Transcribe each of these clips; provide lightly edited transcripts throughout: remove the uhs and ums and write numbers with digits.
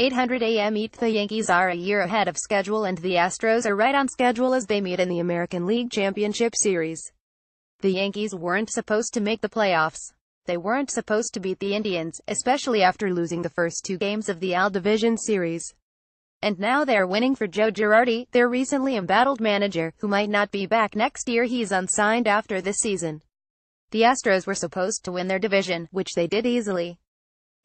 800 AM ETThe Yankees are a year ahead of schedule and the Astros are right on schedule as they meet in the American League Championship Series. The Yankees weren't supposed to make the playoffs. They weren't supposed to beat the Indians, especially after losing the first two games of the AL Division Series. And now they're winning for Joe Girardi, their recently embattled manager, who might not be back next year. He's unsigned after this season. The Astros were supposed to win their division, which they did easily.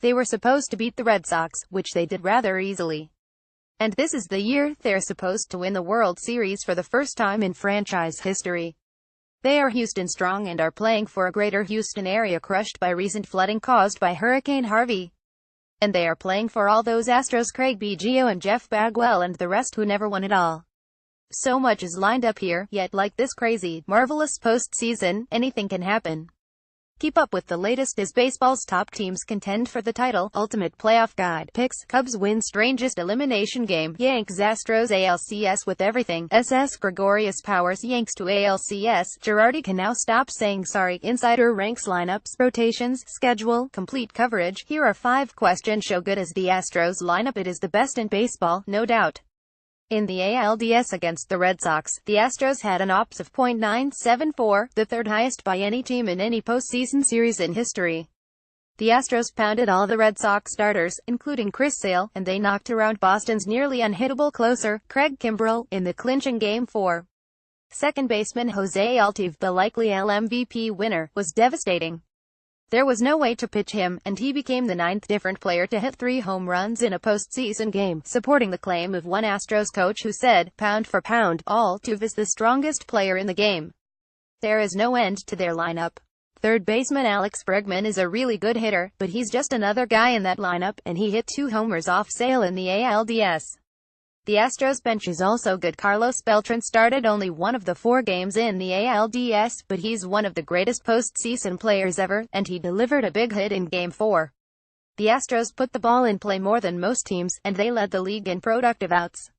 They were supposed to beat the Red Sox, which they did rather easily. And this is the year they're supposed to win the World Series for the first time in franchise history. They are Houston strong and are playing for a greater Houston area crushed by recent flooding caused by Hurricane Harvey. And they are playing for all those Astros, Craig Biggio and Jeff Bagwell and the rest who never won it all. So much is lined up here, yet like this crazy, marvelous postseason, anything can happen. Keep up with the latest as baseball's top teams contend for the title. Ultimate Playoff Guide. Picks. Cubs win strangest elimination game. Yanks Astros ALCS with everything. SS Gregorius powers Yanks to ALCS. Girardi can now stop saying sorry. Insider ranks lineups, rotations, schedule, complete coverage. Here are 5 questions. Show good as the Astros lineup. It is the best in baseball, no doubt. In the ALDS against the Red Sox, the Astros had an OPS of .974, the third highest by any team in any postseason series in history. The Astros pounded all the Red Sox starters, including Chris Sale, and they knocked around Boston's nearly unhittable closer, Craig Kimbrel, in the clinching Game 4. Second baseman Jose Altuve, the likely AL MVP winner, was devastating. There was no way to pitch him, and he became the 9th different player to hit 3 home runs in a postseason game, supporting the claim of one Astros coach who said, "Pound for pound, Altuve is the strongest player in the game." There is no end to their lineup. Third baseman Alex Bregman is a really good hitter, but he's just another guy in that lineup, and he hit 2 homers off Sale in the ALDS. The Astros bench is also good. Carlos Beltran started only one of the 4 games in the ALDS, but he's one of the greatest postseason players ever, and he delivered a big hit in Game 4. The Astros put the ball in play more than most teams, and they led the league in productive outs.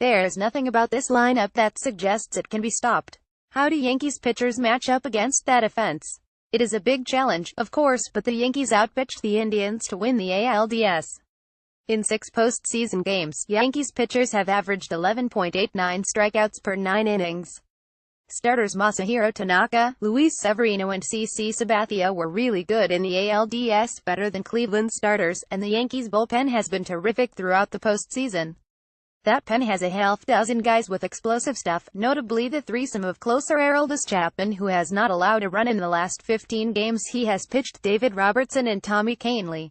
There's nothing about this lineup that suggests it can be stopped. How do Yankees pitchers match up against that offense? It is a big challenge, of course, but the Yankees outpitched the Indians to win the ALDS. In 6 postseason games, Yankees pitchers have averaged 11.89 strikeouts per 9 innings. Starters Masahiro Tanaka, Luis Severino and CC Sabathia were really good in the ALDS, better than Cleveland starters, and the Yankees bullpen has been terrific throughout the postseason. That pen has a half-dozen guys with explosive stuff, notably the threesome of closer Aroldis Chapman, who has not allowed a run in the last 15 games he has pitched, David Robertson and Tommy Kahnle.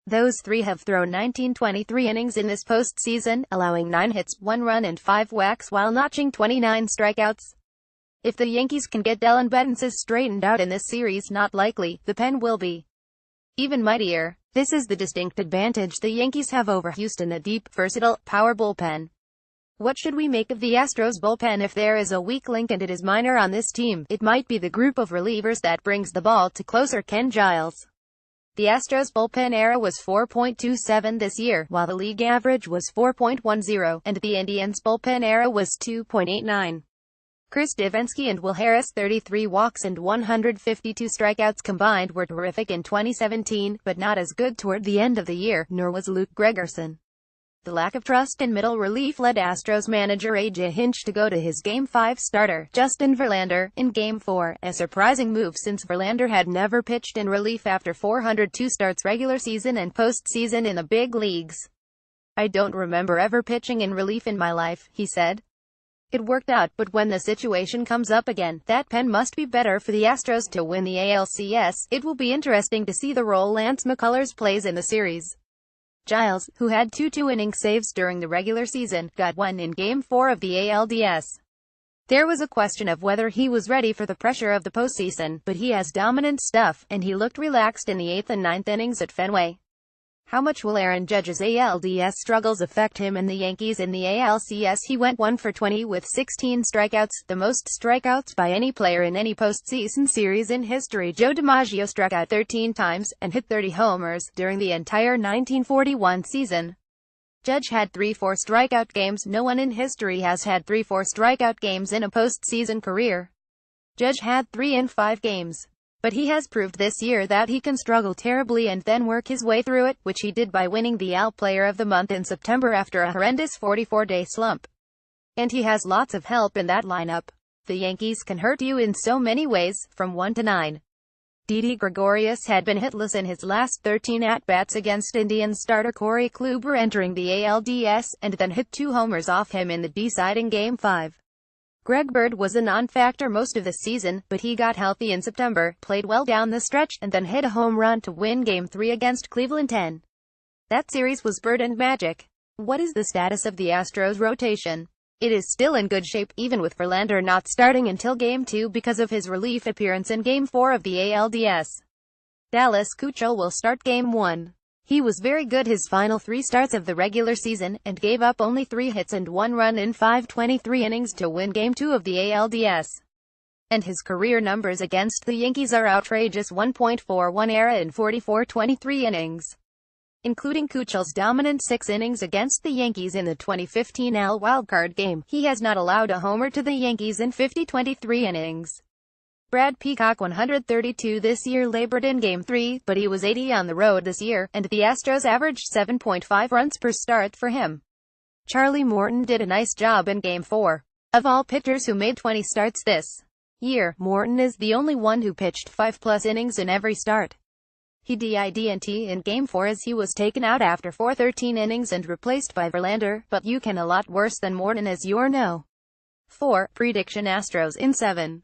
Those 3 have thrown 19-23 innings in this postseason, allowing 9 hits, 1 run and 5 walks while notching 29 strikeouts. If the Yankees can get Dellin Betances straightened out in this series, not likely, the pen will be even mightier. This is the distinct advantage the Yankees have over Houston: a deep, versatile, power bullpen. What should we make of the Astros bullpen? If there is a weak link, and it is minor on this team, it might be the group of relievers that brings the ball to closer Ken Giles. The Astros bullpen era was 4.27 this year, while the league average was 4.10, and the Indians bullpen era was 2.89. Chris Devenski and Will Harris, 33 walks and 152 strikeouts combined, were terrific in 2017, but not as good toward the end of the year, nor was Luke Gregerson. The lack of trust in middle relief led Astros manager A.J. Hinch to go to his Game 5 starter, Justin Verlander, in Game 4, a surprising move since Verlander had never pitched in relief after 402 starts regular season and postseason in the big leagues. "I don't remember ever pitching in relief in my life," he said. It worked out, but when the situation comes up again, that pen must be better for the Astros to win the ALCS. It will be interesting to see the role Lance McCullers plays in the series. Giles, who had 2 2-inning saves during the regular season, got one in Game 4 of the ALDS. There was a question of whether he was ready for the pressure of the postseason, but he has dominant stuff, and he looked relaxed in the 8th and 9th innings at Fenway. How much will Aaron Judge's ALDS struggles affect him and the Yankees in the ALCS? He went 1 for 20 with 16 strikeouts, the most strikeouts by any player in any postseason series in history. Joe DiMaggio struck out 13 times, and hit 30 homers, during the entire 1941 season. Judge had 3 4-strikeout games. No one in history has had 3 4-strikeout games in a postseason career. Judge had 3 in 5 games. But he has proved this year that he can struggle terribly and then work his way through it, which he did by winning the AL Player of the Month in September after a horrendous 44-day slump. And he has lots of help in that lineup. The Yankees can hurt you in so many ways, from 1 to 9. Didi Gregorius had been hitless in his last 13 at-bats against Indians starter Corey Kluber entering the ALDS, and then hit 2 homers off him in the deciding Game 5. Greg Bird was a non-factor most of the season, but he got healthy in September, played well down the stretch, and then hit a home run to win Game 3 against Cleveland 10. That series was Bird and magic. What is the status of the Astros rotation? It is still in good shape, even with Verlander not starting until Game 2 because of his relief appearance in Game 4 of the ALDS. Dallas Keuchel will start Game 1. He was very good his final 3 starts of the regular season, and gave up only 3 hits and 1 run in 523 innings to win Game 2 of the ALDS. And his career numbers against the Yankees are outrageous: 1.41 ERA in 44-23 innings. Including Keuchel's dominant 6 innings against the Yankees in the 2015 AL wildcard game, he has not allowed a homer to the Yankees in 50-23 innings. Brad Peacock 132 this year labored in Game 3, but he was 80 on the road this year, and the Astros averaged 7.5 runs per start for him. Charlie Morton did a nice job in Game 4. Of all pitchers who made 20 starts this year, Morton is the only one who pitched 5+ innings in every start. He didn't in Game 4 as he was taken out after 13 innings and replaced by Verlander, but you can a lot worse than Morton as you know. 4. Prediction: Astros in 7.